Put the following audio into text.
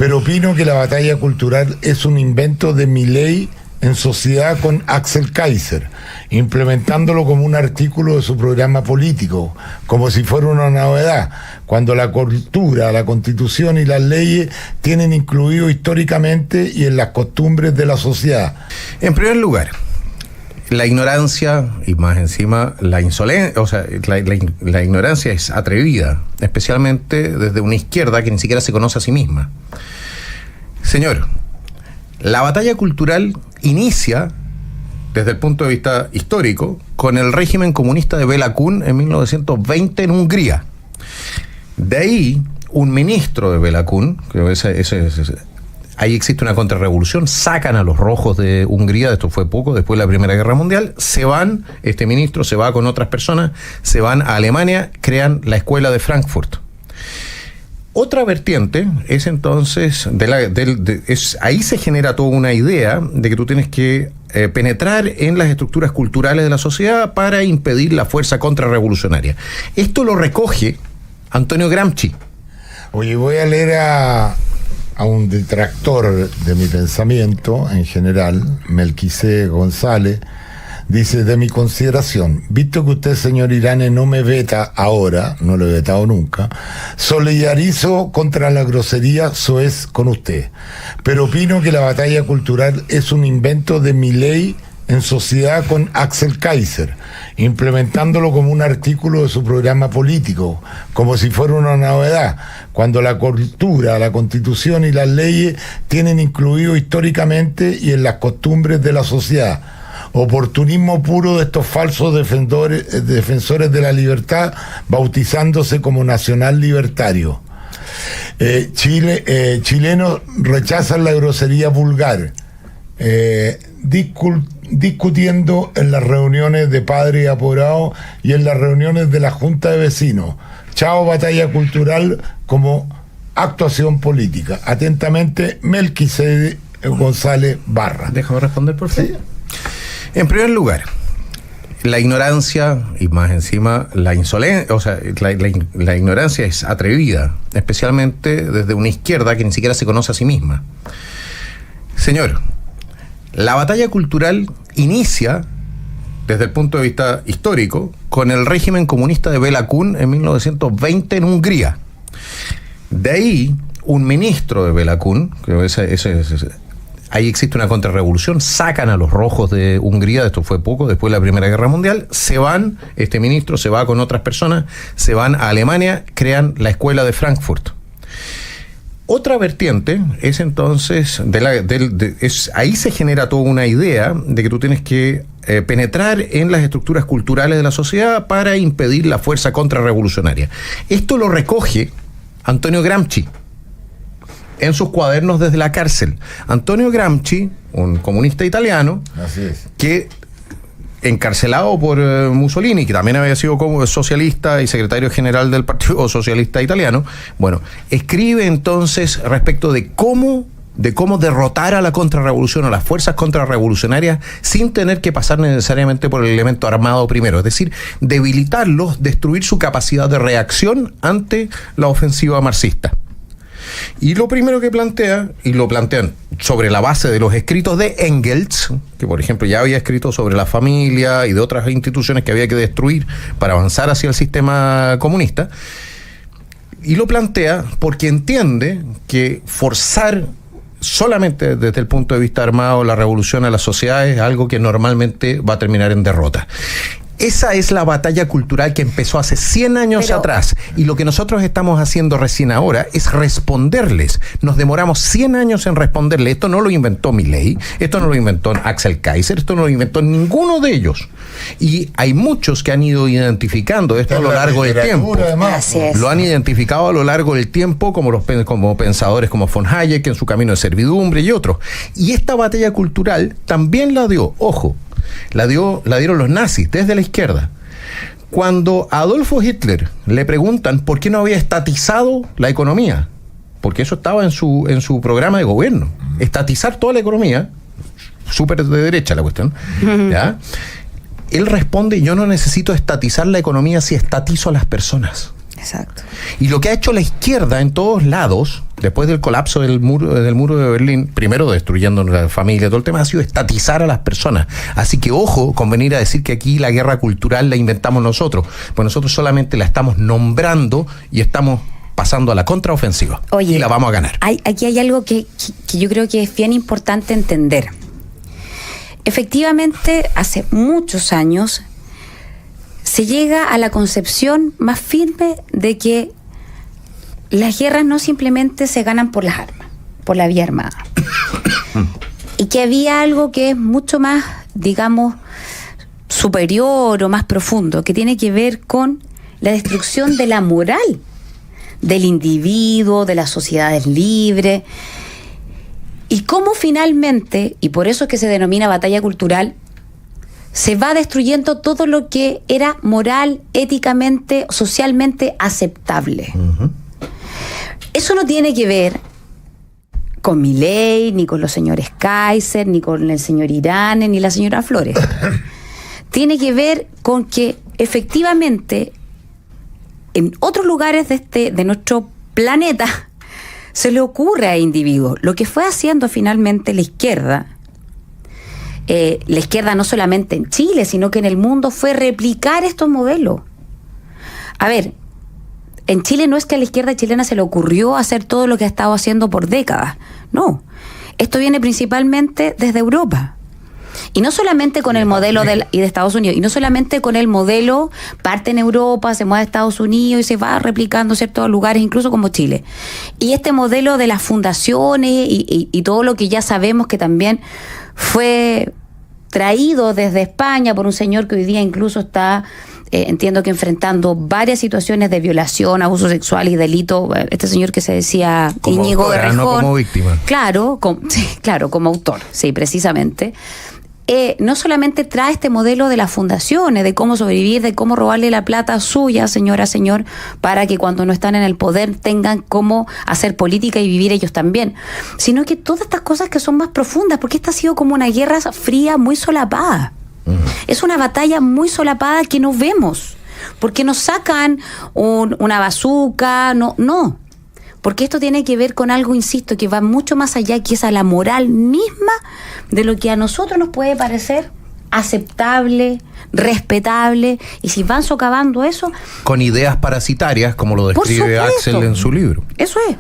pero opino que la batalla cultural es un invento de Milei en sociedad con Axel Kaiser, implementándolo como un artículo de su programa político, como si fuera una novedad, cuando la cultura, la constitución y las leyes tienen incluido históricamente y en las costumbres de la sociedad. En primer lugar, la ignorancia y más encima la insolencia, o sea, la ignorancia es atrevida, especialmente desde una izquierda que ni siquiera se conoce a sí misma. Señor, la batalla cultural inicia, desde el punto de vista histórico, con el régimen comunista de Béla Kun en 1920 en Hungría. De ahí, un ministro de Béla Kun, ahí existe una contrarrevolución, sacan a los rojos de Hungría, esto fue poco, después de la Primera Guerra Mundial, se van, este ministro se va con otras personas, se van a Alemania, crean la escuela de Frankfurt. Otra vertiente es entonces, ahí se genera toda una idea de que tú tienes que penetrar en las estructuras culturales de la sociedad para impedir la fuerza contrarrevolucionaria. Esto lo recoge Antonio Gramsci. Oye, voy a leer a un detractor de mi pensamiento en general, Melquisede González. Dice, de mi consideración, visto que usted, señor Irane, no me veta ahora, no lo he vetado nunca, solidarizo contra la grosería soez con usted. Pero opino que la batalla cultural es un invento de Milei en sociedad con Axel Kaiser, implementándolo como un artículo de su programa político, como si fuera una novedad, cuando la cultura, la constitución y las leyes tienen incluido históricamente y en las costumbres de la sociedad. Oportunismo puro de estos falsos defensores de la libertad, bautizándose como nacional libertario. Chilenos rechazan la grosería vulgar, discutiendo en las reuniones de padres y apoderados y en las reuniones de la Junta de Vecinos. Chao batalla cultural como actuación política. Atentamente, Melquisede González Barra. Déjame responder, por favor. Sí. En primer lugar, la ignorancia y más encima la insolencia, o sea, la ignorancia es atrevida, especialmente desde una izquierda que ni siquiera se conoce a sí misma. Señor, la batalla cultural inicia, desde el punto de vista histórico, con el régimen comunista de Béla Kun en 1920 en Hungría. De ahí, un ministro de Béla Kun, ahí existe una contrarrevolución, sacan a los rojos de Hungría, esto fue poco, después de la Primera Guerra Mundial, se van, este ministro se va con otras personas, se van a Alemania, crean la escuela de Frankfurt. Otra vertiente es entonces, ahí se genera toda una idea de que tú tienes que penetrar en las estructuras culturales de la sociedad para impedir la fuerza contrarrevolucionaria. Esto lo recoge Antonio Gramsci en sus cuadernos desde la cárcel. Antonio Gramsci, un comunista italiano, así es, que encarcelado por Mussolini, que también había sido como socialista y secretario general del Partido Socialista Italiano, bueno, escribe entonces respecto de cómo derrotar a la contrarrevolución, a las fuerzas contrarrevolucionarias, sin tener que pasar necesariamente por el elemento armado primero, es decir, debilitarlos, destruir su capacidad de reacción ante la ofensiva marxista. Y lo primero que plantea, y lo plantean sobre la base de los escritos de Engels, que por ejemplo ya había escrito sobre la familia y de otras instituciones que había que destruir para avanzar hacia el sistema comunista, y lo plantea porque entiende que forzar solamente desde el punto de vista armado la revolución a las sociedades es algo que normalmente va a terminar en derrota. Esa es la batalla cultural que empezó hace 100 años atrás, y lo que nosotros estamos haciendo recién ahora es responderles. Nos demoramos 100 años en responderle. Esto no lo inventó Milei, esto no lo inventó Axel Kaiser, esto no lo inventó ninguno de ellos. Y hay muchos que han ido identificando esto a lo largo del tiempo. Lo han identificado a lo largo del tiempo como pensadores como von Hayek en su Camino de Servidumbre y otros. Y esta batalla cultural también la dio, ojo, la dieron los nazis desde la izquierda. Cuando a Adolfo Hitler le preguntan por qué no había estatizado la economía, porque eso estaba en su programa de gobierno, estatizar toda la economía, súper de derecha la cuestión, ¿ya? Él responde: yo no necesito estatizar la economía si estatizo a las personas. Exacto. Y lo que ha hecho la izquierda en todos lados, después del colapso del muro de Berlín, primero destruyendo la familia, todo el tema, ha sido estatizar a las personas. Así que ojo con venir a decir que aquí la guerra cultural la inventamos nosotros, pues nosotros solamente la estamos nombrando y estamos pasando a la contraofensiva. Oye, y la vamos a ganar. Aquí hay algo que yo creo que es bien importante entender. Efectivamente, hace muchos años se llega a la concepción más firme de que las guerras no simplemente se ganan por las armas, por la vía armada. Y que había algo que es mucho más, digamos, superior o más profundo, que tiene que ver con la destrucción de la moral del individuo, de las sociedades libres. Y cómo finalmente, y por eso es que se denomina batalla cultural, se va destruyendo todo lo que era moral, éticamente, socialmente aceptable. Uh-huh. Eso no tiene que ver con Milei, ni con los señores Kaiser, ni con el señor Irane, ni la señora Flores. Tiene que ver con que efectivamente en otros lugares de nuestro planeta se le ocurre a individuos. Lo que fue haciendo finalmente la izquierda no solamente en Chile, sino que en el mundo, fue replicar estos modelos. A ver, en Chile no es que a la izquierda chilena se le ocurrió hacer todo lo que ha estado haciendo por décadas. No. Esto viene principalmente desde Europa. Y no solamente con el modelo de Estados Unidos, y no solamente con el modelo, parte en Europa, se mueve a Estados Unidos y se va replicando en ciertos lugares, incluso como Chile. Y este modelo de las fundaciones y todo lo que ya sabemos que también fue traído desde España por un señor que hoy día incluso está, entiendo que enfrentando varias situaciones de violación, abuso sexual y delito. Este señor que se decía como Íñigo autora, Errejón. No como víctima. Claro, como autor, sí, precisamente. No solamente trae este modelo de las fundaciones, de cómo sobrevivir, de cómo robarle la plata suya, señora, señor, para que cuando no están en el poder tengan cómo hacer política y vivir ellos también, sino que todas estas cosas que son más profundas, porque esta ha sido como una guerra fría muy solapada. Es una batalla muy solapada que no vemos, porque nos sacan una bazuca, no. Porque esto tiene que ver con algo, insisto, que va mucho más allá, que es a la moral misma de lo que a nosotros nos puede parecer aceptable, respetable, y si van socavando eso... Con ideas parasitarias, como lo describe Axel en su libro. Eso es.